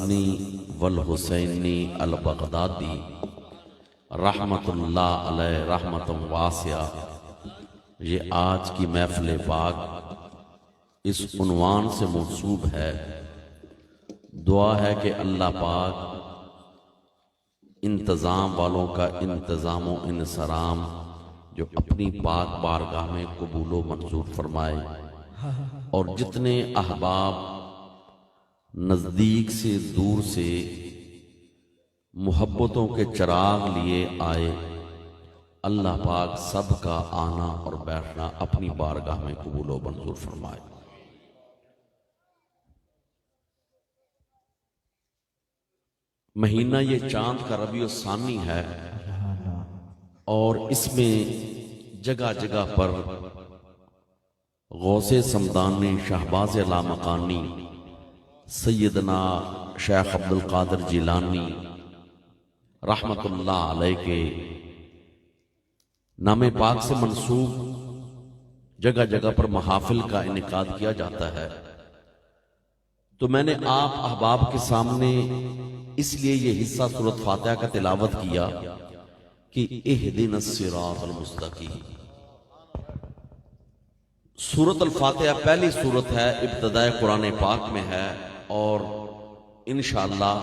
الحسنی والحسینی al Baghdadi رحمت اللہ علیہ رحمت واسعہ، یہ آج کی محفل پاک اس عنوان سے منسوب ہے۔ دعا ہے کہ اللہ پاک انتظام والوں کا انتظام و انصرام جو اپنی پاک بارگاہ میں قبول و منظور فرمائے، اور جتنے احباب نزدیک سے دور سے محبتوں کے چراغ لیے آئے، اللہ پاک سب کا آنا اور بیٹھنا اپنی بارگاہ میں قبول و منظور فرمائے۔ مہینہ یہ چاند کا ربیع الثانی ہے، اور اس میں جگہ جگہ پر غوث سمدانی شہباز لامکانی سیدنا شیخ عبدالقادر جیلانی رحمت اللہ علیہ کے نام پاک سے منسوب جگہ جگہ پر محافل کا انعقاد کیا جاتا ہے۔ تو میں نے آپ احباب کے سامنے اس لیے یہ حصہ سورۃ فاتحہ کا تلاوت کیا کہ اہدنا الصراط المستقیم۔ سورۃ الفاتحہ پہلی سورت ہے، ابتدائے قرآن پاک میں ہے، اور انشاءاللہ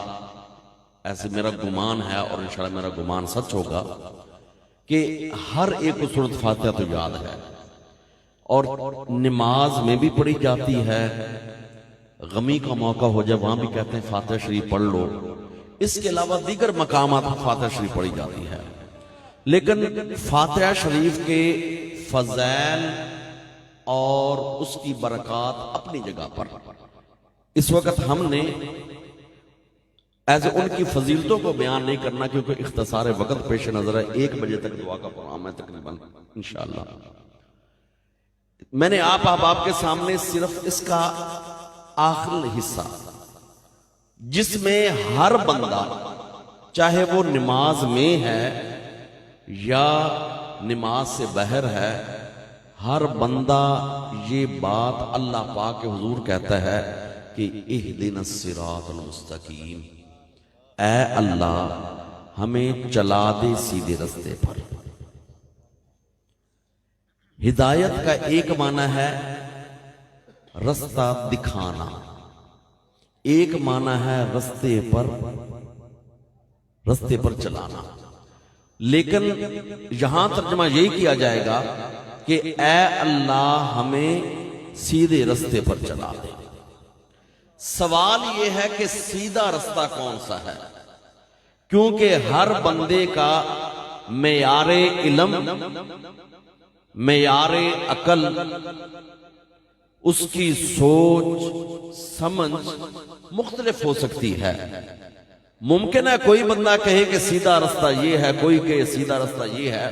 ایسے میرا گمان ہے، اور انشاءاللہ میرا گمان سچ ہوگا کہ ہر ایک کو سورۃ فاتحہ تو یاد ہے، اور نماز میں بھی پڑھی جاتی ہے۔ غمی کا موقع ہو جائے وہاں بھی کہتے ہیں فاتحہ شریف پڑھ لو۔ اس کے علاوہ دیگر مقامات میں فاتحہ شریف پڑھی جاتی ہے، لیکن فاتحہ شریف کے فضائل اور اس کی برکات اپنی جگہ پر۔ اس وقت ہم نے ایسے ان کی فضیلتوں کو بیان نہیں کرنا کیونکہ اختصار وقت پیش نظر ہے، 1 بجے تک دعا کا پروگرام ہے تقریباً انشاءاللہ۔ میں نے آپ احباب کے سامنے صرف اس کا آخری حصہ، جس میں ہر بندہ چاہے وہ نماز میں ہے یا نماز سے باہر ہے، ہر بندہ یہ بات اللہ پاک کے حضور کہتا ہے کہ اہدنا الصراط المستقیم، اے اللہ ہمیں چلا دے سیدھے رستے پر۔ ہدایت کا ایک معنی ہے رستہ دکھانا، ایک معنی ہے رستے پر چلانا، لیکن یہاں ترجمہ یہی کیا جائے گا کہ اے اللہ ہمیں سیدھے رستے پر چلا دے۔ سوال یہ ہے کہ سیدھا رستہ کون سا ہے، کیونکہ ہر بندے کا معیار علم، معیار عقل، اس کی سوچ سمجھ مختلف ہو سکتی ہے۔ ممکن ہے کوئی بندہ کہے کہ سیدھا رستہ یہ ہے، کوئی کہے سیدھا رستہ یہ ہے۔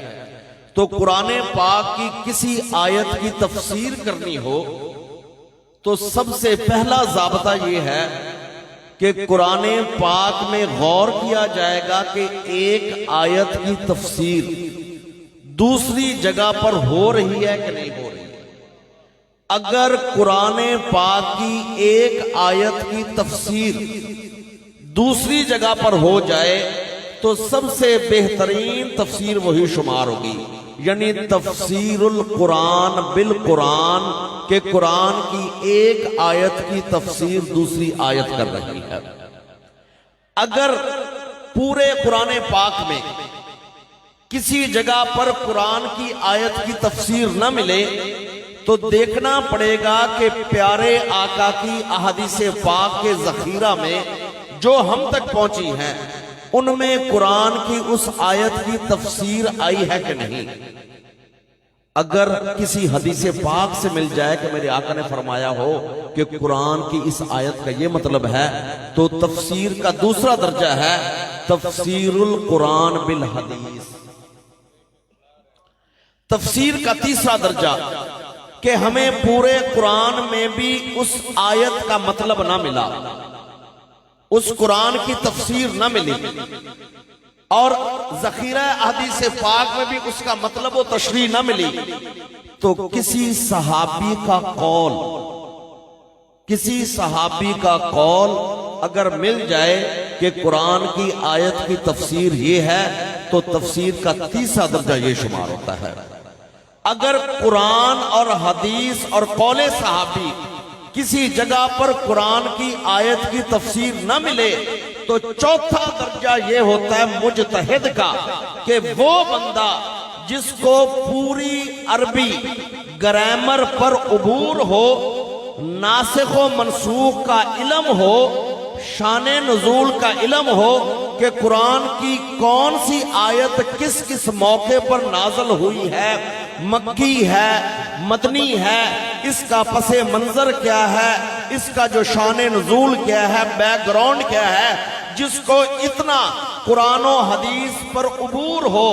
تو قرآن پاک کی کسی آیت کی تفسیر کرنی ہو تو سب سے پہلا ضابطہ یہ ہے کہ قرآن پاک میں غور کیا جائے گا کہ ایک آیت کی تفسیر دوسری جگہ پر ہو رہی ہے کہ نہیں ہو رہی ہے۔ اگر قرآن پاک کی ایک آیت کی تفسیر دوسری جگہ پر ہو جائے تو سب سے بہترین تفسیر وہی شمار ہوگی، یعنی تفسیر القرآن بالقرآن، کہ قرآن کی ایک آیت کی تفسیر دوسری آیت کر رہی ہے۔ اگر پورے قرآن پاک میں کسی جگہ پر قرآن کی آیت کی تفسیر نہ ملے تو دیکھنا پڑے گا کہ پیارے آقا کی احادیث پاک کے ذخیرہ میں جو ہم تک پہنچی ہیں ان میں قرآن کی اس آیت کی تفسیر آئی ہے کہ نہیں۔ اگر کسی حدیث پاک سے مل جائے کہ میرے آقا نے فرمایا ہو کہ قرآن کی اس آیت کا یہ مطلب ہے، تو تفسیر کا دوسرا درجہ ہے تفسیر القرآن بالحدیث۔ تفسیر کا تیسرا درجہ کہ ہمیں پورے قرآن میں بھی اس آیت کا مطلب نہ ملا، اس قرآن کی تفسیر نہ ملی، اور ذخیرہ احادیث پاک میں بھی اس کا مطلب و تشریح نہ ملی، تو کسی صحابی کا قول اگر مل جائے کہ قرآن کی آیت کی تفسیر یہ ہے تو تفسیر کا تیسرا درجہ یہ شمار ہوتا ہے. اگر قرآن اور حدیث اور قول صحابی کسی جگہ پر قرآن کی آیت کی تفسیر نہ ملے تو چوتھا درجہ یہ ہوتا ہے مجتہد کا، کہ وہ بندہ جس کو پوری عربی گرامر پر عبور ہو، ناسخ و منسوخ کا علم ہو، شان نزول کا علم ہو کہ قرآن کی کون سی آیت کس کس موقع پر نازل ہوئی ہے، مکی ہے، مدنی ہے، اس کا پس منظر کیا ہے، اس کا جو شان نزول کیا ہے، بیک گراؤنڈ کیا ہے، جس کو اتنا قرآن و حدیث پر عبور ہو،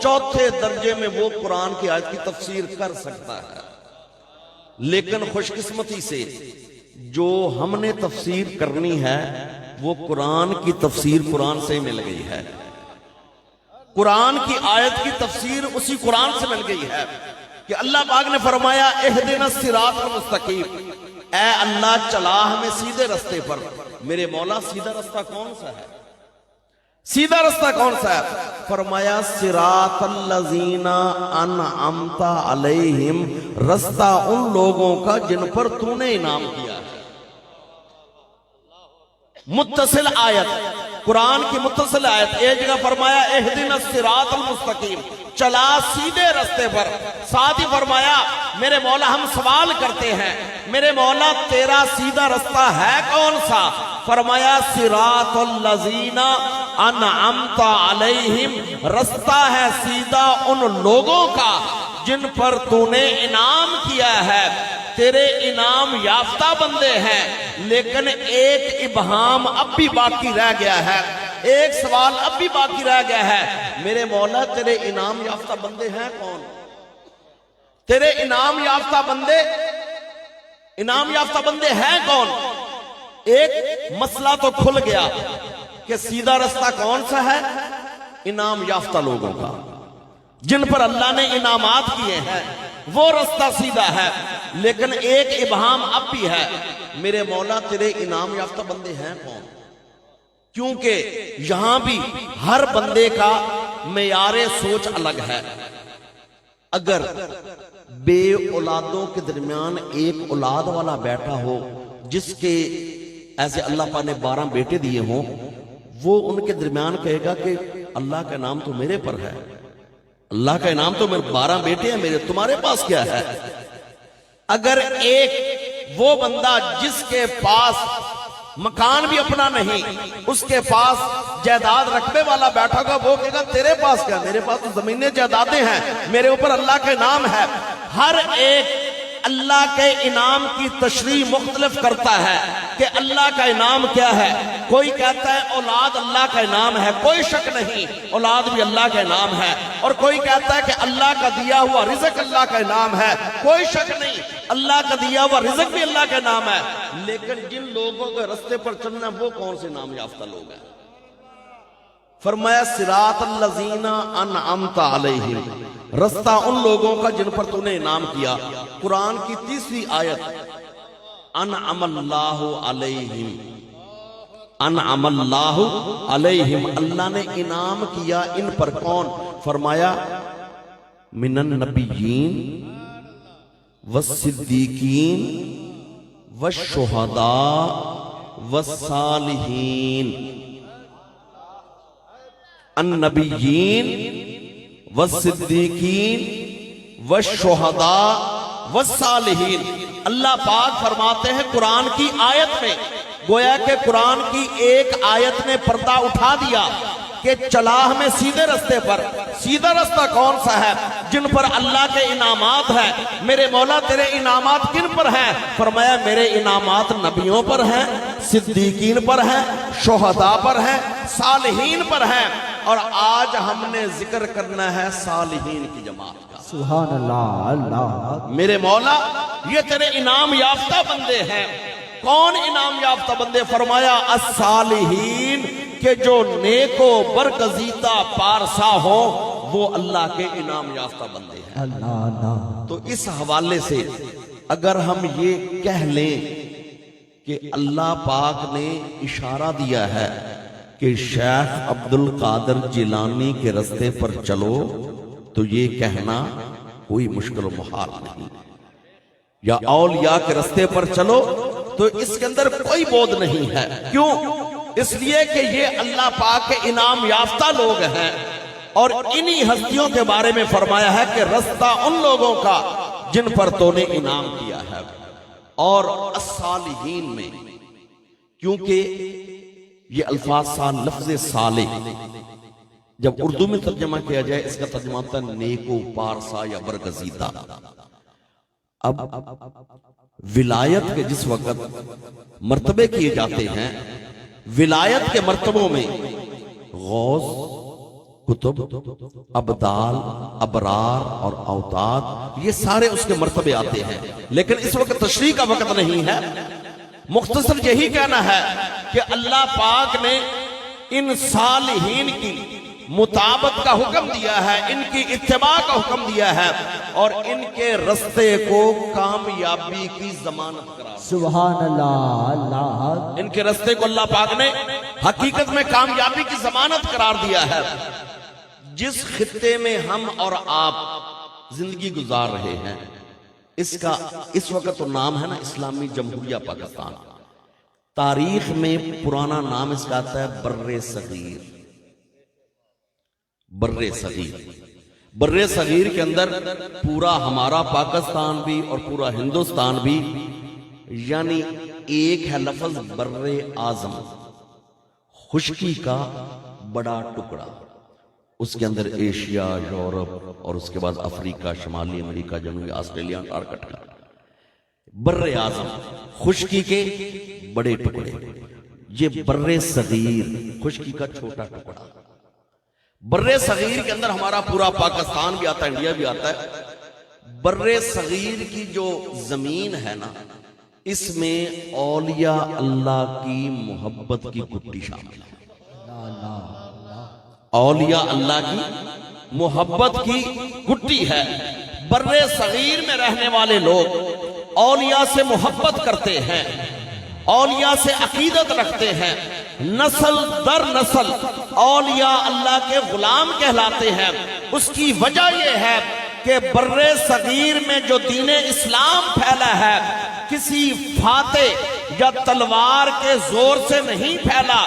چوتھے درجے میں وہ قرآن کی آیت کی تفسیر کر سکتا ہے. لیکن خوش قسمتی سے جو ہم نے تفسیر کرنی ہے وہ قرآن کی تفسیر قرآن سے مل گئی ہے، قرآن کی آیت کی تفسیر اسی قرآن سے مل گئی ہے کہ اللہ پاک نے فرمایا اہدنا الصراط المستقیم، اے اللہ چلا ہمیں سیدھے رستے پر. میرے مولا سیدھا رستہ کون سا ہے؟ سیدھا رستہ کون سا ہے؟ فرمایا صراط الذین انعمت علیہم، رستہ ان لوگوں کا جن پر تو نے انعام کیا ہے. متصل آیت، قرآن کی متصل آیت. ایک جگہ فرمایا اہدنا الصراط المستقیم، چلا سیدھے رستے پر. ساتھ ہی فرمایا میرے مولا ہم سوال کرتے ہیں میرے مولا تیرا سیدھا رستہ ہے کون سا؟ فرمایا صراط الذین انعمت علیہم، رستہ ہے سیدھا ان لوگوں کا جن پر تو نے انعام کیا ہے. تیرے انعام یافتہ بندے ہیں، لیکن ایک ابہام اب بھی باقی رہ گیا ہے، ایک سوال اب بھی باقی رہ گیا ہے. میرے مولا تیرے انعام یافتہ بندے ہیں کون؟ تیرے انعام یافتہ بندے ہیں کون؟ ایک مسئلہ تو کھل گیا کہ سیدھا رستہ کون سا ہے؟ انعام یافتہ لوگوں کا جن پر اللہ نے انعامات کیے ہیں، وہ رستہ سیدھا ہے. لیکن ایک ابہام اب بھی ہے، میرے مولا تیرے انعام یافتہ بندے ہیں کون؟ کیونکہ یہاں بھی ہر بندے کا معیار سوچ الگ ہے. اگر بے اولادوں کے درمیان ایک اولاد والا بیٹھا ہو جس کے ایسے اللہ پاک نے 12 بیٹے دیے ہوں، وہ ان کے درمیان کہے گا کہ اللہ کا نام تو میرے پر ہے، اللہ کا انعام تو میرے 12 بیٹے ہیں میرے، تمہارے پاس کیا ہے؟ اگر ایک وہ بندہ جس کے پاس مکان بھی اپنا نہیں، اس کے پاس جائیداد رقبے والا بیٹھا گا، وہ کہے گا تیرے پاس کیا؟ میرے پاس تو زمینیں جائیدادیں ہیں، میرے اوپر اللہ کا انعام ہے. ہر ایک اللہ کے انعام کی تشریح مختلف کرتا ہے کہ اللہ کا انعام کیا ہے. کوئی کہتا ہے اولاد اللہ کا انعام ہے، کوئی شک نہیں، اولاد بھی اللہ کا انعام ہے. اور کوئی کہتا ہے کہ اللہ کا دیا ہوا رزق اللہ کا انعام ہے، کوئی شک نہیں، اللہ کا دیا ہوا رزق بھی اللہ کا انعام ہے. لیکن جن لوگوں کے رستے پر چلنا وہ کون سے انعام یافتہ لوگ ہیں؟ فرمایا صراط الذین انعمت علیہم، رستہ ان لوگوں کا جن پر تو نے انعام کیا. قرآن کی تیسری آیت انعم اللہ علیہم، انعم اللہ علیہم، اللہ نے انعام کیا ان پر. کون؟ فرمایا من النبیین والصدیقین والشہداء والصالحین. النبیین والصدیقین والشہداء والصالحین. اللہ پاک فرماتے ہیں قرآن کی آیت میں، گویا کہ قرآن کی ایک آیت نے پردہ اٹھا دیا کہ چلا ہمیں سیدھے رستے پر. سیدھا رستہ کون سا ہے؟ جن پر اللہ کے انعامات ہیں. میرے مولا تیرے انعامات کن پر ہیں؟ فرمایا میرے انعامات نبیوں پر ہیں، صدیقین پر ہیں، شہداء پر ہیں، صالحین پر ہیں. اور آج ہم نے ذکر کرنا ہے صالحین کی جماعت کا. سبحان اللہ. اللہ میرے مولا یہ تیرے انعام یافتہ بندے ہیں. کون انعام یافتہ بندے؟ فرمایا الصالحین، کہ جو نیک و برگزیدہ پارسا ہو وہ اللہ کے انعام یافتہ بندے ہیں. اللہ. تو اس حوالے سے اگر ہم یہ کہہ لیں کہ اللہ پاک نے اشارہ دیا ہے کہ شیخ عبد القادر جیلانی کے راستے پر چلو تو یہ کہنا کوئی مشکل و محال نہیں، یا اولیاء کے راستے پر چلو تو اس کے اندر کوئی بود نہیں ہے۔ کیوں؟ اس لیے کہ یہ اللہ پاک کے انعام یافتہ لوگ ہیں، اور انہی ہستیوں کے بارے میں فرمایا ہے کہ رستہ ان لوگوں کا جن پر تو نے انعام کیا ہے۔ اور الصالحین میں، کیونکہ یہ الفاظ لفظ صالح جب اردو میں ترجمہ کیا جائے اس کا ترجمہ ہوتا ہے نیکو، پارسا یا برگزیدہ۔ اب ولایت کے جس وقت مرتبے کیے جاتے ہیں، ولایت کے مرتبوں میں غوث، کتب، ابدال، ابرار اور اوتاد، یہ سارے اس کے مرتبے آتے ہیں، لیکن اس وقت تشریح کا وقت نہیں ہے۔ مختصر یہی کہنا ہے کہ اللہ پاک نے ان صالحین کی مطابقت کا حکم دیا ہے، ان کی اتباع کا حکم دیا ہے، اور ان کے رستے کو کامیابی کی ضمانت قرار دیا۔ سبحان اللہ، اللہ ان کے رستے کو اللہ پاک نے حقیقت میں کامیابی کی ضمانت قرار دیا ہے۔ جس خطے میں ہم اور آپ زندگی گزار رہے ہیں، اس کا اس وقت تو نام ہے نا اسلامی جمہوریہ پاکستان۔ تاریخ میں پرانا نام اس کا آتا ہے بر صغیر۔ بر صغیر، بر صغیر کے اندر پورا ہمارا پاکستان بھی اور پورا ہندوستان بھی، یعنی ایک ہے لفظ بر اعظم، خشکی کا بڑا ٹکڑا، اس کے اندر ایشیا، یورپ اور اس کے بعد افریقہ، شمالی امریکہ، جنوبی آسٹریلیا، انٹارکٹیکا۔ بر اعظم، خشکی کے بڑے ٹکڑے، یہ بر صغیر، خشکی کا چھوٹا ٹکڑا۔ بر صغیر کے اندر ہمارا پورا پاکستان بھی آتا ہے، انڈیا بھی آتا ہے۔ بر صغیر کی جو زمین ہے نا، اس میں اولیاء اللہ کی محبت کی گٹی شامل ہے۔ اولیاء اللہ کی محبت کی گٹی ہے۔ بر صغیر میں رہنے والے لوگ اولیاء سے محبت کرتے ہیں، اولیاء سے عقیدت رکھتے ہیں، نسل در نسل اولیاء اللہ کے غلام کہلاتے ہیں۔ اس کی وجہ یہ ہے کہ بر صغیر میں جو دین اسلام پھیلا ہے، کسی فاتح یا تلوار کے زور سے نہیں پھیلا،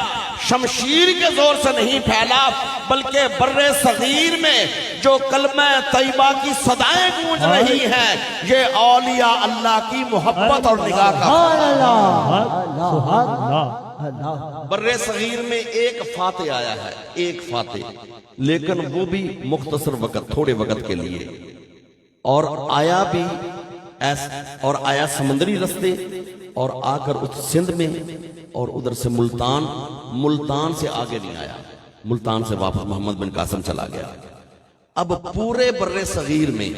شمشیر کے زور سے نہیں پھیلا، بلکہ بر صغیر میں جو کلمہ طیبہ کی صدائیں گونج رہی ہیں، یہ اولیاء اللہ کی محبت اور نگاہ کا۔ بر صغیر میں ایک فاتح آیا ہے، ایک فاتح، لیکن وہ بھی مختصر وقت، تھوڑے وقت کے لیے، اور آیا بھی اور آیا سمندری رستے، اور آ کر اس سندھ میں، اور ادھر سے ملتان سے آگے نہیں آیا، ملتان سے واپس محمد بن قاسم چلا گیا۔ اب پورے بر صغیر میں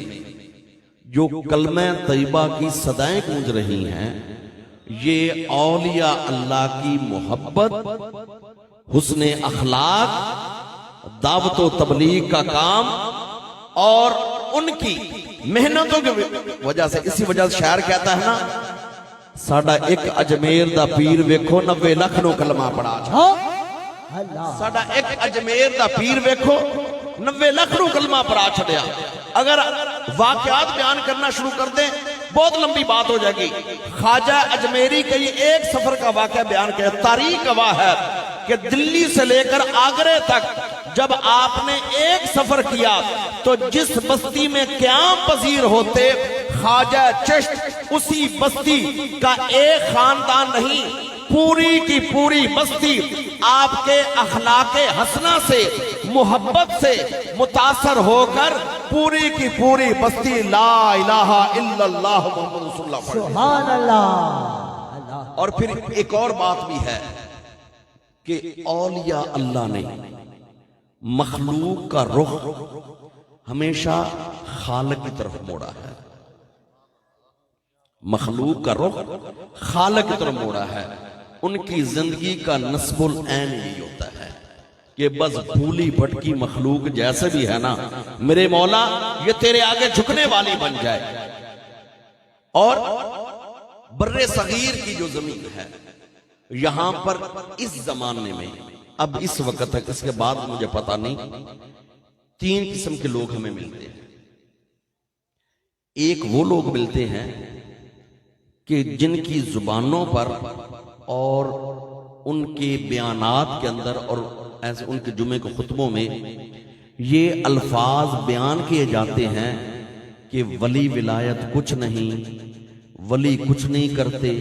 جو کلمہ طیبہ کی صدائیں گونج رہی ہیں، یہ اولیاء اللہ کی محبت، حسن اخلاق، دعوت و تبلیغ کا کام، اور ان کی محنتوں کی وجہ سے، اسی وجہ سے شاعر کہتا ہے نا، ساڑا ایک اجمیر دا پیر ویکھو 90 لاکھ نو کلمہ پڑھا چھڑیا۔ ساڑا ایک اجمیر دا پیر ویکھو 90 لاکھ نو کلمہ پڑھا چھڑیا۔ اگر واقعات بیان کرنا شروع کر دیں بہت لمبی بات ہو جائے گی۔ خواجہ اجمیری کے یہ ایک سفر کا واقعہ بیان کیا، تاریخ گواہ ہے کہ دلی سے لے کر آگرے تک جب آپ نے ایک سفر کیا تو جس بستی میں قیام پذیر ہوتے خواجہ چشت، اسی بستی کا ایک خاندان نہیں، پوری کی پوری بستی آپ کے اخلاق حسنہ سے، محبت سے متاثر ہو کر پوری کی پوری بستی لا الہ الا اللہ محمد رسول اللہ پڑھ۔ سبحان اللہ۔ اور پھر ایک اور بات بھی ہے کہ اولیاء اللہ نے مخلوق کا رخ ہمیشہ خالق کی طرف موڑا ہے، مخلوق کا رخ خالق کی طرف موڑا ہے۔ ان کی زندگی کا نصب العین یہی ہوتا ہے کہ بس بھولی بھٹکی مخلوق جیسے بھی ہے نا، میرے مولا یہ تیرے آگے جھکنے والی بن جائے۔ اور بر صغیر کی جو زمین ہے یہاں پر اس زمانے میں اب اس وقت تک، اس کے بعد مجھے پتا نہیں، 3 قسم کے لوگ ہمیں ملتے ہیں۔ ایک وہ لوگ ملتے ہیں کہ جن کی زبانوں پر اور ان کے بیانات کے اندر اور ایسے ان کے جمعے کے خطبوں میں یہ الفاظ بیان کیے جاتے ہیں کہ ولی ولایت کچھ نہیں، ولی کچھ نہیں کرتے،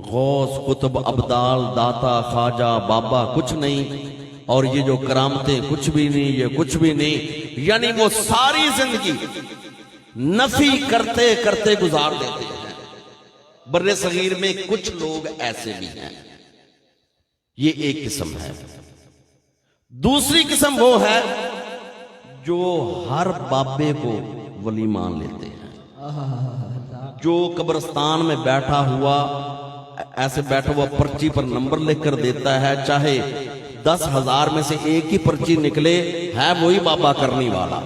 غوث قطب ابدال داتا خواجہ بابا کچھ نہیں، اور یہ جو کرامتیں کچھ بھی نہیں، یہ کچھ بھی نہیں، یعنی وہ ساری زندگی نفی کرتے کرتے گزار دیتے ہیں۔ بر صغیر میں کچھ لوگ ایسے بھی ہیں، یہ ایک قسم ہے۔ دوسری قسم وہ ہے جو ہر بابے کو ولی مان لیتے ہیں، جو قبرستان میں بیٹھا ہوا ایسے بیٹھا ہوا پرچی پر نمبر لکھ کر دیتا ہے، چاہے 10,000 میں سے ایک ہی پرچی نکلے، ہے وہی بابا کرنی والا،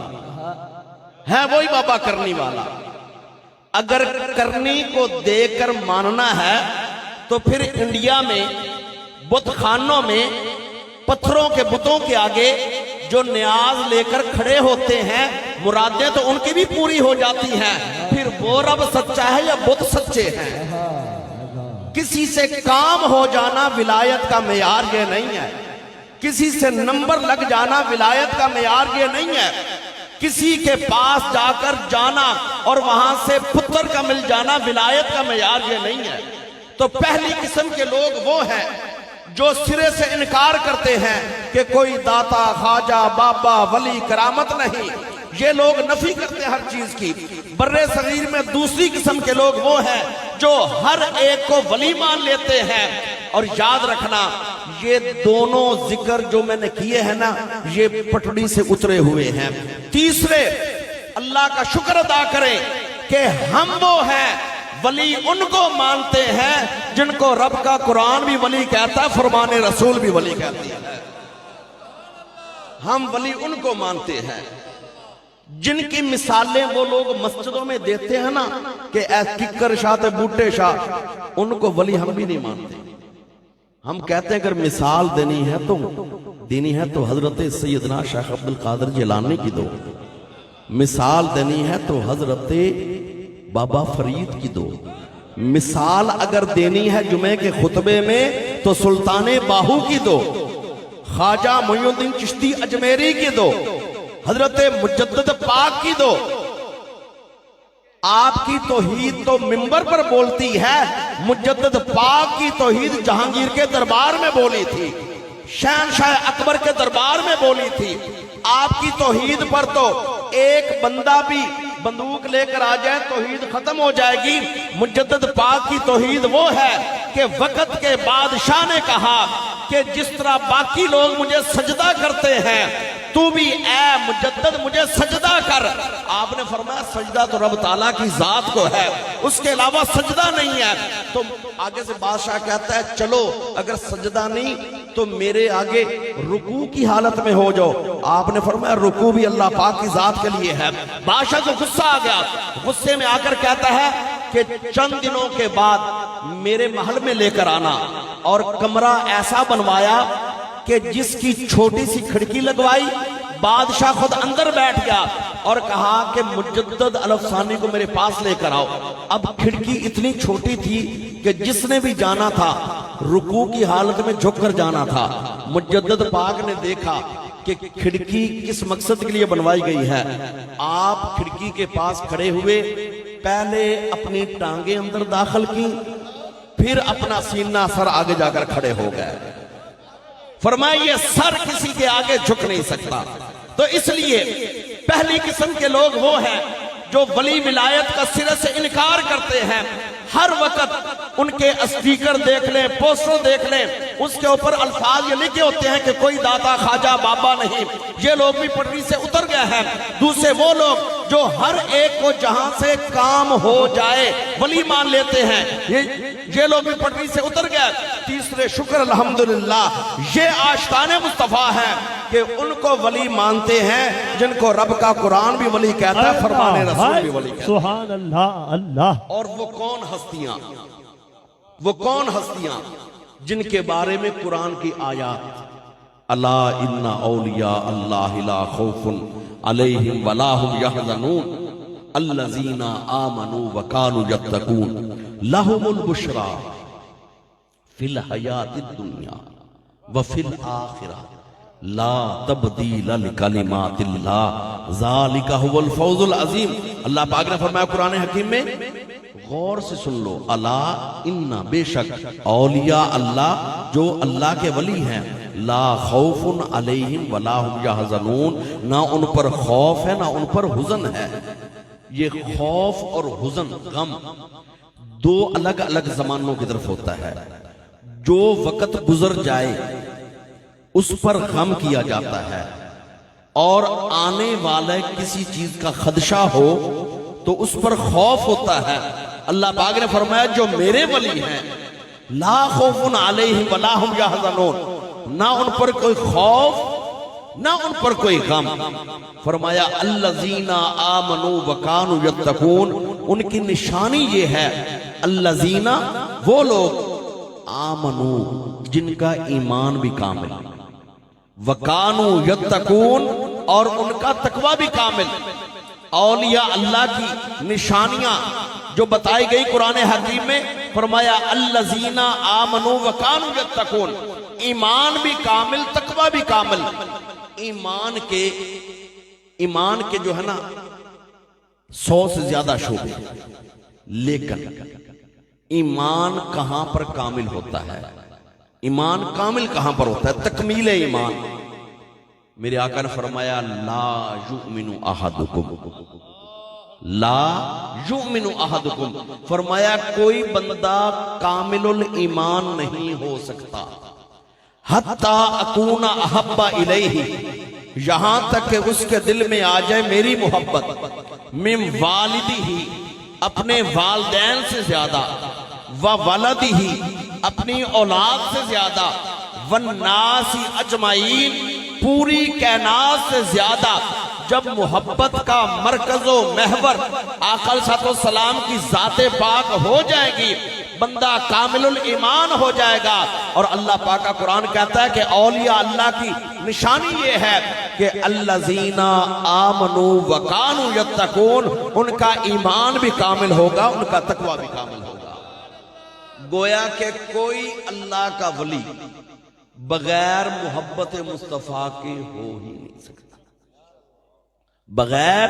ہے وہی بابا کرنی والا۔ اگر کرنی کو دیکھ کر ماننا ہے تو پھر انڈیا میں بت خانوں میں پتھروں کے بتوں کے آگے جو نیاز لے کر کھڑے ہوتے ہیں، مرادیں تو ان کی بھی پوری ہو جاتی ہیں، پھر وہ رب سچا ہے یا بت سچے ہیں؟ کسی سے کام ہو جانا ولایت کا معیار یہ نہیں ہے، کسی سے نمبر لگ جانا ولایت کا معیار یہ نہیں ہے، کسی کے پاس جا کر جانا اور وہاں سے پتر کا مل جانا ولایت کا معیار یہ نہیں ہے۔ تو پہلی قسم کے لوگ وہ ہیں جو سرے سے انکار کرتے ہیں کہ کوئی داتا خواجہ بابا ولی کرامت نہیں، یہ لوگ نفی کرتے ہیں ہر چیز کی۔ بر صغیر میں دوسری قسم کے لوگ وہ ہیں جو ہر ایک کو ولی مان لیتے ہیں، اور یاد رکھنا یہ دونوں ذکر جو میں نے کیے ہیں نا، یہ پٹڑی سے اترے ہوئے ہیں۔ تیسرے، اللہ کا شکر ادا کریں کہ ہم وہ ہیں ولی ان کو مانتے ہیں جن کو رب کا قرآن بھی ولی کہتا ہے، فرمان رسول بھی ولی کہتی ہے۔ ہم ولی ان کو مانتے ہیں جن کی مثالیں وہ لوگ مسجدوں میں دیتے ہیں نا کہ اے ککر شاہ تے بوٹے شاہ، ان کو ولی ہم بھی نہیں مانتے۔ ہم کہتے ہیں اگر مثال دینی ہے تو حضرت سیدنا شیخ عبد القادر جیلانی کی دو، مثال دینی ہے تو حضرت بابا فرید کی دو، مثال اگر دینی ہے جمعے کے خطبے میں تو سلطان باہو کی دو، خواجہ معین الدین چشتی اجمیری کی دو، حضرت مجدد پاک کی دو۔ آپ کی توحید تو منبر پر بولتی ہے، مجدد پاک کی توحید جہانگیر کے دربار میں بولی تھی، شہنشاہ اکبر کے دربار میں بولی تھی۔ آپ کی توحید پر تو ایک بندہ بھی بندوق لے کر آ جائے توحید ختم ہو جائے گی۔ مجدد پاک کی توحید وہ ہے کہ وقت کے بادشاہ نے کہا کہ جس طرح باقی لوگ مجھے سجدہ کرتے ہیں تو بھی اے مجدد مجھے سجدہ کر۔ آپ نے فرمایا سجدہ تو رب تعالیٰ کی ذات کو ہے، اس کے علاوہ سجدہ نہیں ہے۔ تو آگے سے بادشاہ کہتا ہے چلو اگر سجدہ نہیں تو میرے آگے رکوع کی حالت میں ہو جاؤ۔ آپ نے فرمایا رکوع بھی اللہ پاک کی ذات کے لیے ہے۔ بادشاہ کو غصہ آ گیا، غصے میں آ کر کہتا ہے کہ چند دنوں کے بعد میرے محل میں لے کر آنا، اور کمرہ ایسا بنوایا کہ جس کی چھوٹی سی کھڑکی لگوائی، بادشاہ خود اندر بیٹھ گیا اور کہا کہ مجدد الفسانی کو میرے پاس لے کر آؤ۔ اب کھڑکی اتنی چھوٹی تھی کہ جس نے بھی جانا تھا رکوع کی حالت میں جھک کر جانا تھا۔ مجدد پاک نے دیکھا کہ کھڑکی کس مقصد کے لیے بنوائی گئی ہے۔ آپ کھڑکی کے پاس کھڑے ہوئے، پہلے اپنی ٹانگیں اندر داخل کی، پھر اپنا سینہ سر آگے جا کر کھڑے ہو گئے۔ فرمایا یہ سر کسی کے آگے جھک نہیں سکتا۔ تو اس لیے پہلی قسم کے لوگ وہ ہیں جو ولی ولایت کا سرے سے انکار کرتے ہیں۔ ہر وقت ان کے اسٹیکر دیکھ لیں، پوسٹر دیکھ لیں، اس کے اوپر الفاظ یہ لکھے ہوتے ہیں کہ کوئی داتا خواجہ بابا نہیں۔ یہ لوگ بھی پٹری سے اتر گئے ہیں۔ دوسرے وہ لوگ جو ہر ایک کو جہاں سے کام ہو جائے ولی مان لیتے ہیں، یہ لوگ بھی پٹری سے اتر گئے۔ تیسرے شکر الحمدللہ یہ عاشقان مصطفیٰ ہیں کہ ان کو ولی مانتے ہیں جن کو رب کا قرآن بھی ولی کہتا ہے، فرمان رسول بھی ولی کہتا ہے۔ سبحان اللہ اللہ۔ اور وہ کون ہستیاں؟ وہ کون ہستیاں جن کے بارے میں قرآن کی آیات الا ان اولیاء اللہ لا خوف علیہم ولا هم يحزنون الذین آمنوا وكانوا يتقون لهم البشرى فی الحیات الدنیا وفی الآخرہ لا تبدیل لکلمات اللہ ذالک هو الفوز العظیم۔ اللہ پاک نے فرمایا قرآن حکیم میں، غور سے سن لو، الا ان بے شک اولیاء اللہ جو اللہ کے ولی ہیں، لا خوف علیہم ولا هم یحزنون، نہ ان پر خوف ہے نہ ان پر حزن ہے۔ یہ خوف اور حزن، غم، دو الگ الگ زمانوں کی طرف ہوتا ہے۔ جو وقت گزر جائے اس پر غم کیا جاتا ہے، اور آنے والے کسی چیز کا خدشہ ہو تو اس پر خوف ہوتا ہے۔ اللہ پاک نے فرمایا جو میرے ولی ہیں، لا خوف علیہم ولا هم یحزنون، نہ ان پر کوئی خوف نہ ان پر کوئی غم۔ فرمایا الذین آمنوا وکانوا یتقون، ان کی نشانی یہ ہے، الذین وہ لوگ، آمنو جن کا ایمان بھی کامل، وکانوا یتقون اور ان کا تقوی بھی کامل۔ اولیاء اللہ کی نشانیاں جو بتائی گئی قرآن حکیم میں، فرمایا الذین آمنوا وکانوا یتقون، ایمان بھی کامل، تقوی بھی کامل۔ ایمان کے جو ہے نا 100 سے زیادہ شعبے، لیکن ایمان کہاں پر کامل ہوتا ہے؟ ایمان کامل کہاں پر ہوتا ہے؟ تکمیل ایمان۔ میرے آقا نے فرمایا لا یؤمن احدکم، لا یؤمن احدکم، فرمایا کوئی بندہ کامل الایمان نہیں ہو سکتا حتی اکون احب الیہ، یہاں تک کہ اس کے دل میں آ جائے میری محبت، من والدہ، اپنے والدین سے زیادہ، وولدہ، اپنی اولاد سے زیادہ، والناس اجمعین، پوری کائنات سے زیادہ۔ جب محبت کا مرکز و محور آقا صلی اللہ علیہ وسلم کی ذات پاک ہو جائے گی، بندہ کامل الایمان ہو جائے گا۔ اور اللہ پاک کا قرآن کہتا ہے کہ اولیاء اللہ کی نشانی یہ ہے کہ الذین آمنوا وکانوا یتقون، ان کا ایمان بھی کامل ہوگا، ان کا تقوی بھی کامل ہوگا۔ گویا کہ کوئی اللہ کا ولی بغیر محبت مصطفیٰ کے ہو ہی نہیں سکتا، بغیر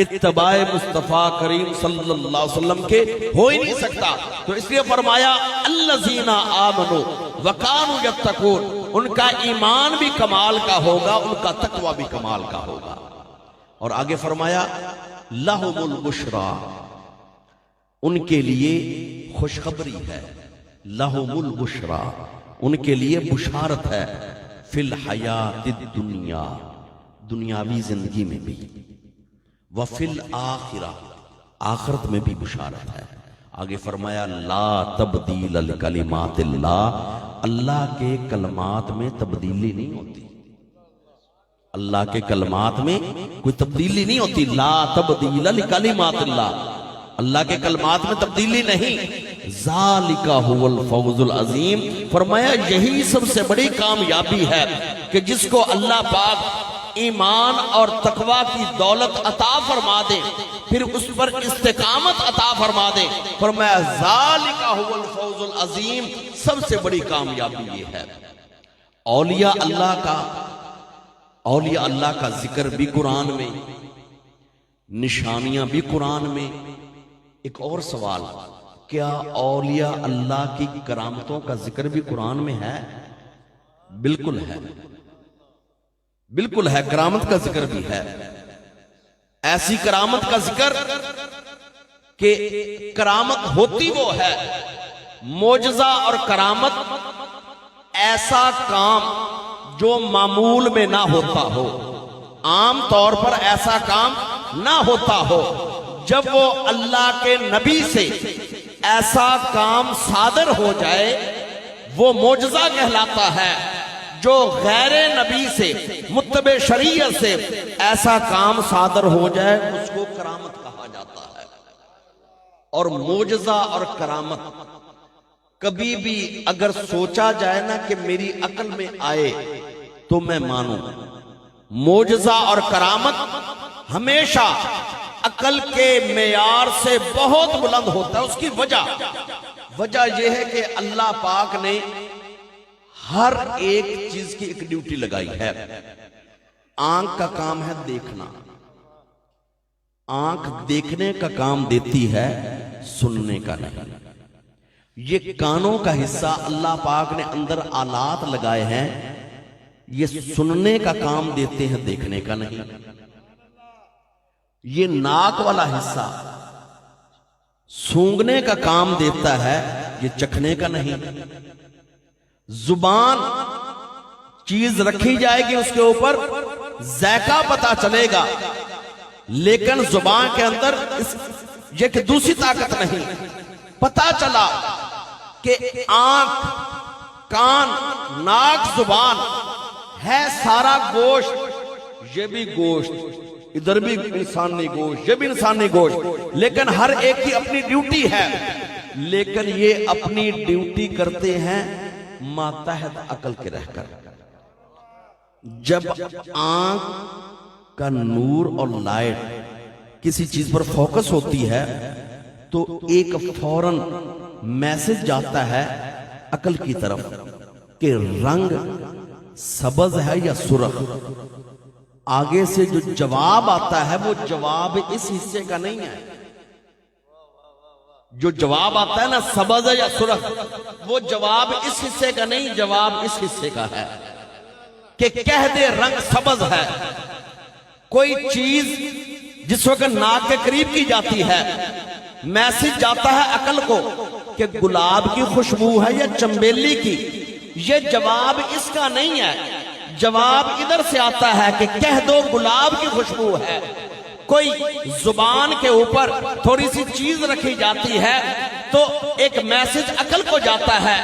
اتباع مصطفیٰ کریم صلی اللہ علیہ وسلم کے ہو ہی نہیں سکتا۔ تو اس لیے فرمایا الذین آمنوا وکانوا یتقون، ان کا ایمان بھی کمال کا ہوگا، ان کا تقوی بھی کمال کا ہوگا۔ اور آگے فرمایا لہم البشری، ان کے لیے خوشخبری ہے، لہم البشری، ان کے لیے بشارت ہے، فی الحیات الدنیا، دنیاوی زندگی میں بھی، وفی الآخرہ، آخرت میں بھی بشارت ہے۔ آگے فرمایا لا تبدیل لکلمات اللہ، اللہ کے کلمات میں تبدیلی نہیں ہوتی، اللہ کے کلمات میں کوئی تبدیلی نہیں ہوتی۔ لا تبدیل لکلمات اللہ، اللہ کے کلمات میں تبدیلی نہیں۔ ذالک هو الفوز العظیم، فرمایا یہی سب سے بڑی کامیابی ہے کہ جس کو اللہ پاک ایمان اور تقوی کی دولت عطا فرما دے، پھر اس پر استقامت عطا فرما دے۔ فرمایا ذالک هو الفوز العظیم، سب سے بڑی کامیابی یہ ہے۔ اولیاء اللہ کا ذکر بھی قرآن میں، نشانیاں بھی قرآن میں۔ ایک اور سوال، کیا اولیاء اللہ کی کرامتوں کا ذکر بھی قرآن میں ہے؟ بالکل ہے، بالکل ہے، کرامت کا ذکر بھی ہے۔ ایسی کرامت کا ذکر کہ کرامت ہوتی وہ ہے، معجزہ اور کرامت ایسا کام جو معمول میں نہ ہوتا ہو، عام طور پر ایسا کام نہ ہوتا ہو، جب وہ اللہ کے نبی سے ایسا کام صادر ہو جائے وہ معجزہ کہلاتا ہے۔ جو غیر نبی سے، متبع شریعت سے ایسا کام صادر ہو جائے اس کو کرامت کہا جاتا ہے۔ اور معجزہ اور کرامت کبھی بھی اگر سوچا جائے نا کہ میری عقل میں آئے تو میں مانوں. معجزہ اور کرامت ہمیشہ عقل کے معیار سے بہت بلند ہوتا ہے. اس کی وجہ یہ ہے کہ اللہ پاک نے ہر ایک چیز کی ایک ڈیوٹی لگائی ہے. آنکھ کا کام ہے دیکھنا، آنکھ دیکھنے کا کام دیتی ہے، سننے کا نہیں. یہ کانوں کا حصہ اللہ پاک نے اندر آلات لگائے ہیں، یہ سننے کا کام دیتے ہیں، دیکھنے کا نہیں. یہ ناک والا حصہ سونگنے کا کام دیتا ہے، یہ چکھنے کا نہیں. زبان چیز رکھی جائے گی اس کے اوپر ذائقہ پتا چلے گا، لیکن زبان کے اندر یہ کہ دوسری طاقت نہیں. پتا چلا کہ آنکھ، کان، ناک، زبان ہے سارا گوشت، یہ بھی گوشت، ادھر بھی انسانی گوشت، یہ بھی انسانی گوشت، لیکن ہر ایک کی اپنی ڈیوٹی ہے. لیکن یہ اپنی ڈیوٹی کرتے ہیں ماتحت عقل کے رہ کر. جب آنکھ کا نور اور لائٹ کسی چیز پر فوکس ہوتی ہے تو ایک فوراً میسج جاتا ہے عقل کی طرف کہ رنگ سبز ہے یا سرخ. آگے سے جو جواب آتا ہے وہ جواب اس حصے کا نہیں ہے. جو جواب آتا ہے نا سبز ہے یا سرخ، وہ جواب اس حصے کا نہیں، جواب اس حصے کا ہے کہ کہہ دے رنگ سبز ہے. کوئی چیز جس وقت ناک کے قریب کی جاتی ہے، میسج جاتا ہے عقل کو کہ گلاب کی خوشبو ہے یا چنبیلی کی. یہ جواب اس کا نہیں ہے، جواب ادھر سے آتا ہے کہ کہہ دو گلاب کی خوشبو ہے. کوئی زبان کے اوپر تھوڑی سی چیز رکھی جاتی ہے تو ایک میسج عقل کو جاتا ہے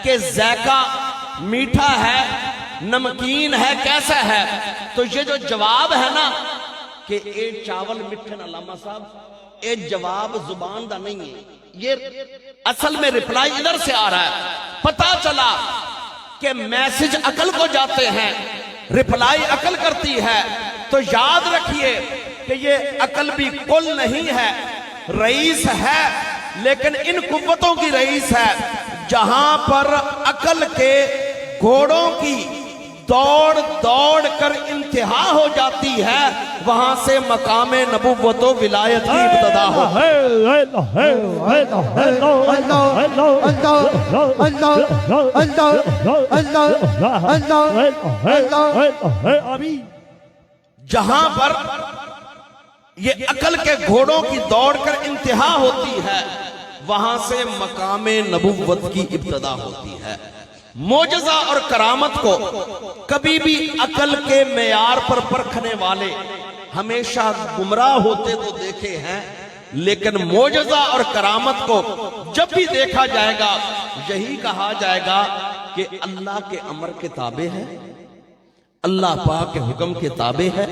کہ ذائقہ میٹھا ہے، نمکین ہے، کیسا ہے. تو یہ جو جواب ہے نا کہ اے چاول مٹھے نا علامہ صاحب، اے جواب زبان دا نہیں ہے، یہ اصل میں ریپلائی ادھر سے آ رہا ہے. پتا چلا کہ میسج عقل کو جاتے ہیں، ریپلائی عقل کرتی ہے. تو یاد رکھیے کہ یہ عقل بھی کل نہیں ہے، رئیس ہے، لیکن ان قوتوں کی رئیس ہے. جہاں پر عقل کے گھوڑوں کی دوڑ کر انتہا ہو جاتی ہے، وہاں سے مقام نبوت و ولایت کی ابتدا ہو. جہاں پر یہ عقل کے گھوڑوں کی دوڑ کر انتہا ہوتی ہے، وہاں سے مقام نبوت کی ابتدا ہوتی ہے. معجزہ اور کرامت کو کبھی بھی عقل کے معیار پر پرکھنے والے ہمیشہ گمراہ ہوتے تو دیکھے ہیں، لیکن معجزہ اور کرامت کو جب بھی دیکھا جائے گا یہی کہا جائے گا کہ اللہ کے امر کے تابع ہے، اللہ پاک کے حکم کے تابع ہے.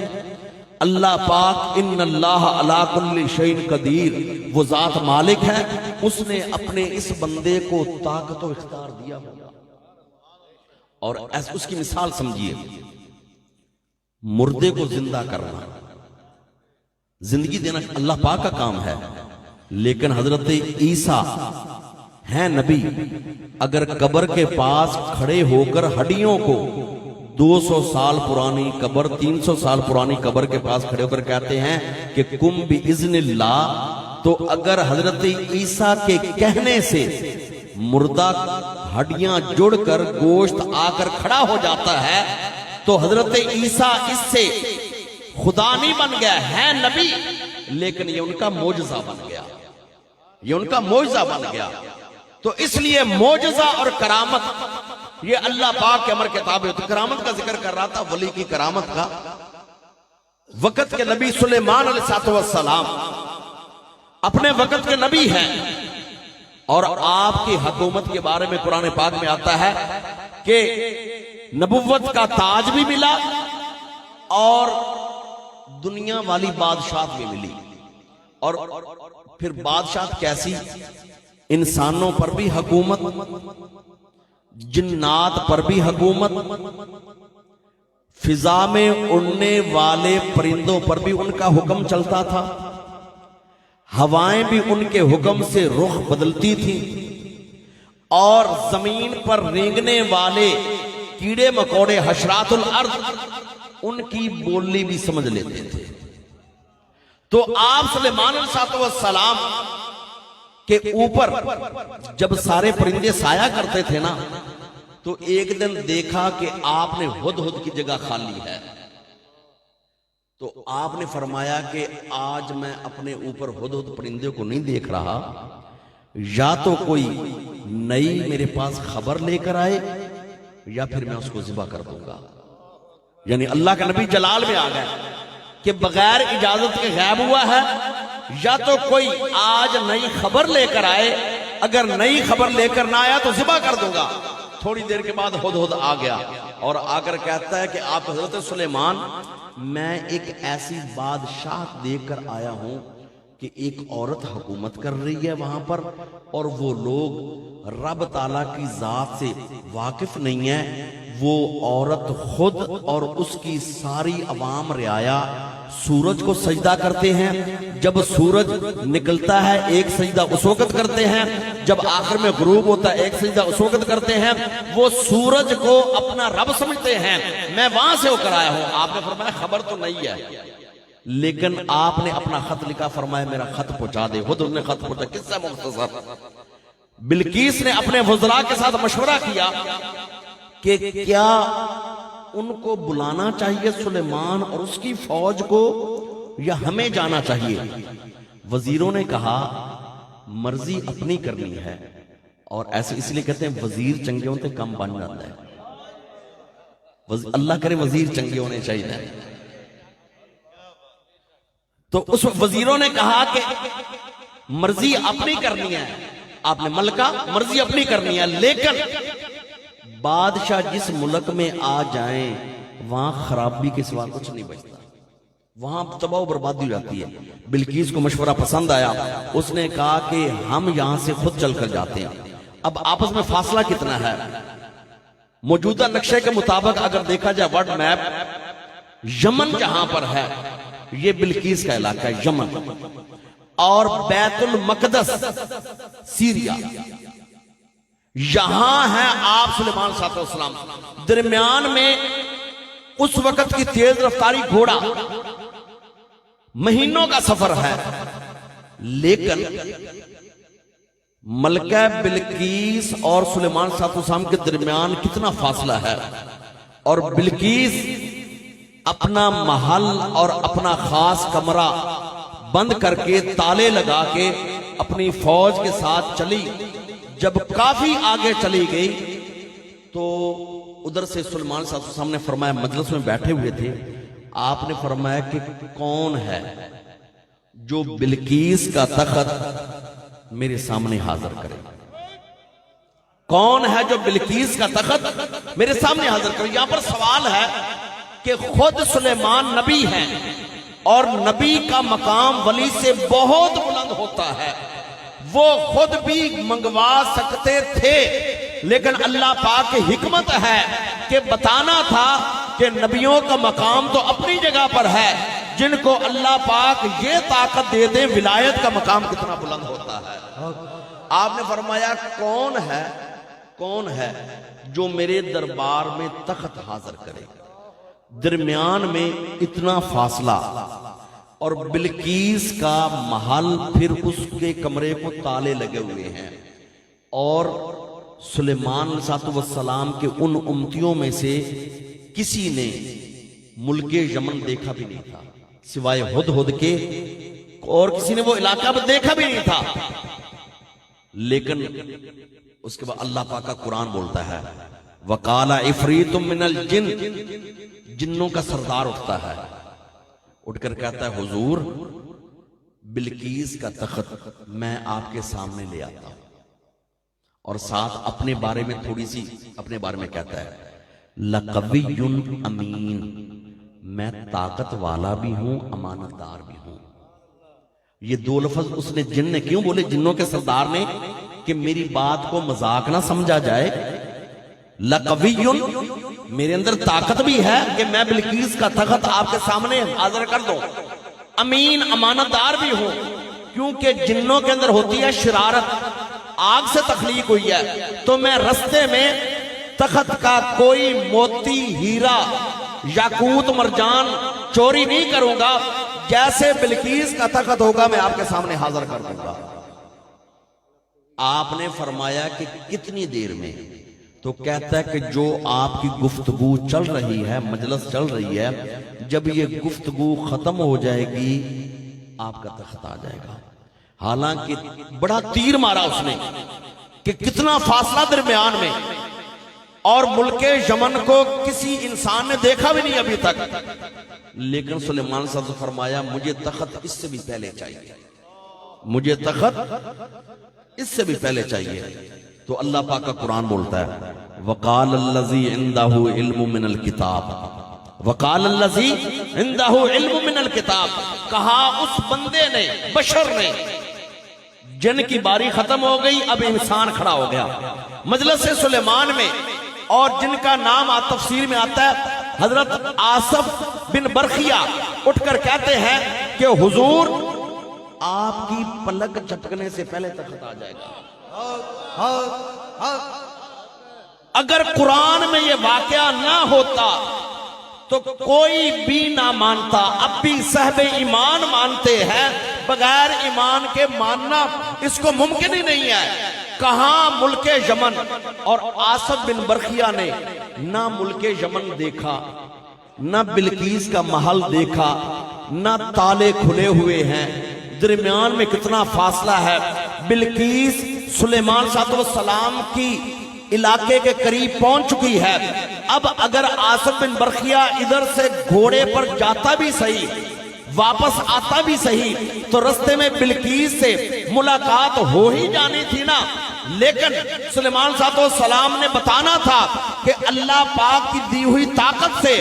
اللہ پاک ان اللہ علی کل شیء قدیر، وہ ذات مالک ہے، اس نے اپنے اس بندے کو طاقت و اختیار دیا ہوگا. اور اس کی مثال سمجھیے، مردے کو زندہ کرنا، زندگی دینا اللہ پاک کا کام ہے. لیکن حضرت عیسیٰ ہیں نبی، اگر قبر کے پاس کھڑے ہو کر ہڈیوں کو 200 سال پرانی قبر، 300 سال پرانی قبر کے پاس کھڑے ہو کر کہتے ہیں کہ کم باذن اللہ، تو اگر حضرت عیسیٰ کے کہنے سے مردہ ہڈیاں جڑ کر گوشت آ کر کھڑا ہو جاتا ہے، تو حضرت عیسیٰ اس سے خدا نہیں بن گیا، ہے نبی، لیکن یہ ان کا معجزہ بن گیا، یہ ان کا معجزہ بن گیا. تو اس لیے معجزہ اور کرامت یہ اللہ پاک کے امر کے تابع. تو کرامت کا ذکر کر رہا تھا، ولی کی کرامت کا. وقت کے نبی سلیمان علیہ السلام اپنے وقت کے نبی ہیں، اور آپ کی حکومت کے بارے میں قرآن پاک میں آتا ہے کہ نبوت کا تاج بھی ملا اور دنیا والی بادشاہت بھی ملی. اور پھر بادشاہت کیسی انسانوں پر بھی حکومت، جنات پر بھی حکومت، فضا میں اڑنے والے پرندوں پر بھی ان کا حکم چلتا تھا، ہوائیں بھی ان کے حکم سے رخ بدلتی تھیں، اور زمین پر رینگنے والے کیڑے مکوڑے حشرات الارض ان کی بولی بھی سمجھ لیتے تھے۔ تو آپ سلیمان علیہ السلام کے اوپر جب سارے پرندے سایہ کرتے تھے نا، تو ایک دن دیکھا کہ آپ نے ہدہد کی جگہ خالی ہے، تو آپ نے فرمایا کہ آج میں اپنے اوپر ہدہد پرندے کو نہیں دیکھ رہا، یا تو کوئی نئی میرے پاس خبر لے کر آئے یا پھر میں اس کو ذبح کر دوں گا۔ یعنی اللہ کا نبی جلال میں آ گئے کہ بغیر اجازت کے غائب ہوا ہے، یا تو کوئی آج نئی خبر لے کر آئے، اگر نئی خبر لے کر نہ آیا تو ذبح کر دوں گا۔ تھوڑی دیر کے بعد ہدہد آ گیا اور آ کر کہتا ہے کہ آپ حضرت سلیمان، میں ایک ایسی بادشاہ دیکھ کر آیا ہوں کہ ایک عورت حکومت کر رہی ہے وہاں پر، اور وہ لوگ رب تعالیٰ کی ذات سے واقف نہیں ہیں۔ وہ عورت خود اور اس کی ساری عوام رعایا سورج کو سجدہ کرتے ہیں، جب سورج نکلتا ہے ایک سجدہ اس وقت کرتے ہیں، جب آخر میں غروب ہوتا ہے ایک سجدہ اس وقت کرتے ہیں۔ وہ سورج کو اپنا رب سمجھتے ہیں۔ میں وہاں سے ہو کر آیا ہوں۔ آپ نے فرمایا خبر تو نہیں ہے، لیکن آپ نے اپنا خط لکھا، فرمایا میرا خط پہنچا دے۔ خود انہوں نے خط پہنچا، قصہ مختصر۔ بلقیس نے اپنے وزراء کے ساتھ مشورہ کیا کہ کیا ان کو بلانا چاہیے سلیمان اور اس کی فوج کو، یا ہمیں جانا چاہیے؟ وزیروں نے کہا مرضی اپنی کرنی ہے، اور ایسے اس لیے کہتے ہیں وزیر چنگے ہوتے کم بن جاتا ہے۔ اللہ کرے وزیر چنگے ہونے چاہیے۔ تو اس وزیروں نے کہا کہ مرضی اپنی کرنی ہے، آپ نے ملکہ مرضی اپنی کرنی ہے، لیکن بادشاہ جس ملک میں آ جائیں وہاں خرابی کے سوا کچھ نہیں بچتا، وہاں تباہ و بربادی ہو جاتی ہے۔ بلقیس کو مشورہ پسند آیا، اس نے کہا کہ ہم یہاں سے خود چل کر جاتے ہیں۔ اب آپس میں فاصلہ کتنا ہے؟ موجودہ نقشے کے مطابق اگر دیکھا جائے ورلڈ میپ، یمن جہاں پر ہے یہ بلقیس کا علاقہ ہے، یمن، اور بیت المقدس سیریا، یہاں ہے آپ سلیمان صلی اللہ علیہ وسلم۔ درمیان میں اس وقت کی تیز رفتاری گھوڑا مہینوں کا سفر ہے، لیکن ملکہ بلقیس اور سلیمان صلی اللہ علیہ وسلم کے درمیان کتنا فاصلہ ہے، اور بلقیس اپنا محل اور اپنا خاص کمرہ بند کر کے تالے لگا کے اپنی فوج کے ساتھ چلی۔ جب کافی آگے چلی گئی تو ادھر سے سلیمان صلی اللہ علیہ وسلم نے فرمایا، مجلس میں بیٹھے ہوئے تھے، آپ نے فرمایا کہ کون ہے جو بلقیس کا تخت میرے سامنے حاضر کرے؟ کون ہے جو بلقیس کا تخت میرے سامنے حاضر کرے؟ یہاں پر سوال ہے کہ خود سلیمان نبی ہیں، اور نبی کا مقام ولی سے بہت بلند ہوتا ہے، وہ خود بھی منگوا سکتے تھے، لیکن اللہ پاک کی حکمت ہے کہ بتانا تھا کہ نبیوں کا مقام تو اپنی جگہ پر ہے، جن کو اللہ پاک یہ طاقت دے دے ولایت کا مقام کتنا بلند ہوتا ہے۔ آپ نے فرمایا کون ہے جو میرے دربار میں تخت حاضر کرے؟ درمیان میں اتنا فاصلہ، اور بلقیس کا محل، پھر اس کے کمرے کو تالے لگے ہوئے ہیں، اور سلیمان علیہ السلام کے ان امتیوں میں سے کسی نے ملک یمن دیکھا بھی نہیں تھا سوائے ہدہد کے، اور کسی نے وہ علاقہ بھی دیکھا بھی نہیں تھا۔ لیکن اس کے بعد اللہ پاک کا قرآن بولتا ہے، وَقَالَ عِفْرِيتٌ مِّنَ الْجِنِّ، جنوں کا سردار اٹھتا ہے، اٹھ کر کہتا ہے حضور بلقیس کا تخت میں آپ کے سامنے لے آتا ہوں، اور ساتھ اپنے بارے میں تھوڑی سی اپنے بارے میں کہتا ہے لَقَوِيٌّ أَمِينٌ، میں طاقت والا بھی ہوں امانت دار بھی ہوں۔ یہ دو لفظ اس نے جن نے کیوں بولے، جنوں کے سردار نے، کہ میری بات کو مذاق نہ سمجھا جائے. لقویٌ، میرے اندر طاقت بھی ہے کہ میں بلقیس کا تخت آپ کے سامنے حاضر کر دوں. امین، امانت دار بھی ہوں، کیونکہ جنوں کے اندر ہوتی ہے شرارت، آگ سے تخلیق ہوئی ہے. تو میں رستے میں تخت کا کوئی موتی، ہیرا، یاقوت، مرجان چوری نہیں کروں گا. جیسے بلقیس کا تخت ہوگا میں آپ کے سامنے حاضر کر دوں گا. آپ نے فرمایا کہ کتنی دیر میں؟ تو کہتا ہے کہ جو آپ کی گفتگو چل رہی ہے، مجلس چل رہی ہے، جب یہ گفتگو ختم ہو جائے گی آپ کا تخت آ جائے گا. حالانکہ بڑا تیر مارا اس نے کہ کتنا فاصلہ درمیان میں، اور ملک یمن کو کسی انسان نے دیکھا بھی نہیں ابھی تک. لیکن سلیمان صاحب سے فرمایا مجھے تخت اس سے بھی پہلے چاہیے، مجھے تخت اس سے بھی پہلے چاہیے. تو اللہ پاک کا قرآن بولتا ہے وَقَالَ الَّذِي عِنْدَهُ عِلْمٌ مِّنَ الْكِتَابِ، وَقَالَ الَّذِي عِنْدَهُ عِلْمٌ مِّنَ الْكِتَابِ، کہا اس بندے نے، بشر نے، جن کی باری ختم ہو گئی، اب انسان کھڑا ہو گیا مجلس سلیمان میں، اور جن کا نام تفسیر میں آتا ہے حضرت آصف بن برخیہ، اٹھ کر کہتے ہیں کہ حضور آپ کی پلک جھپکنے سے پہلے تخت آ جائے گا. اگر قرآن میں یہ واقعہ نہ ہوتا تو کوئی بھی نہ مانتا. اب بھی صاحب ایمان مانتے ہیں، بغیر ایمان کے ماننا اس کو ممکن ہی نہیں ہے. کہاں ملک یمن، اور آصف بن برخیہ نے نہ ملک یمن دیکھا، نہ بلقیس کا محل دیکھا، نہ تالے کھلے ہوئے ہیں، درمیان میں کتنا فاصلہ ہے. بلقیس سلیمان صاحب السلام کی علاقے کے قریب پہنچ چکی ہے. اب اگر آصف بن برخیہ ادھر سے گھوڑے پر جاتا بھی صحیح، واپس آتا بھی صحیح، تو رستے میں بلقیس سے ملاقات ہو ہی جانی تھی نا. لیکن سلیمان صاحب السلام نے بتانا تھا کہ اللہ پاک کی دی ہوئی طاقت سے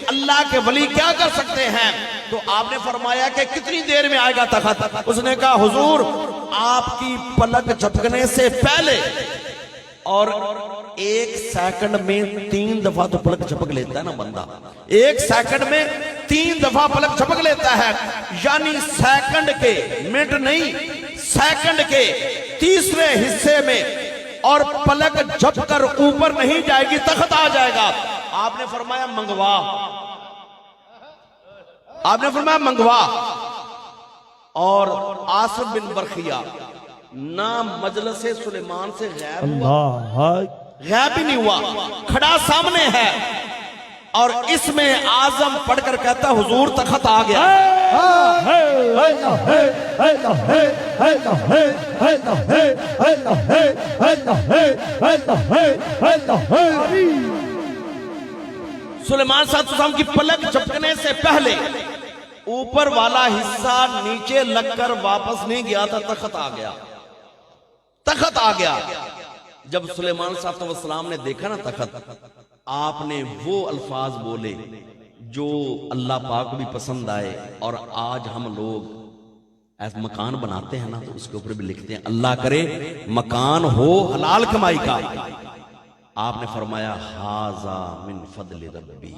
اللہ کے ولی کیا کر سکتے ہیں. تو آپ نے فرمایا کہ کتنی دیر میں آئے گا تخت؟ اس نے کہا حضور آپ کی پلک جھپکنے سے پہلے. اور ایک سیکنڈ میں 3 دفعہ تو پلک جھپک لیتا ہے نا بندہ، ایک سیکنڈ میں 3 دفعہ پلک جھپک لیتا ہے. یعنی سیکنڈ کے، منٹ نہیں، سیکنڈ کے تیسرے حصے میں، اور پلک جھپ کر اوپر نہیں جائے گی، تخت آ جائے گا. آپ نے فرمایا منگوا، آپ نے فرمایا منگوا. اور آصف بن برخیہ نہ مجلس سلیمان سے غائب ہی نہیں ہوا، کھڑا سامنے ہے، اور اس میں اعظم پڑھ کر کہتا حضور تخت آ گیا. سلیمان صاحب کی پلک جھپکنے سے پہلے اوپر والا حصہ نیچے لگ کر واپس نہیں گیا تھا، تخت آ گیا، تخت آ گیا. جب سلیمان صاحب السلام نے دیکھا نا تخت، آپ نے وہ الفاظ بولے جو اللہ پاک کو بھی پسند آئے. اور آج ہم لوگ ایسا مکان بناتے ہیں نا تو اس کے اوپر بھی لکھتے ہیں اللہ کرے مکان ہو حلال کمائی کا. آپ نے فرمایا ھذا من فضل ربی،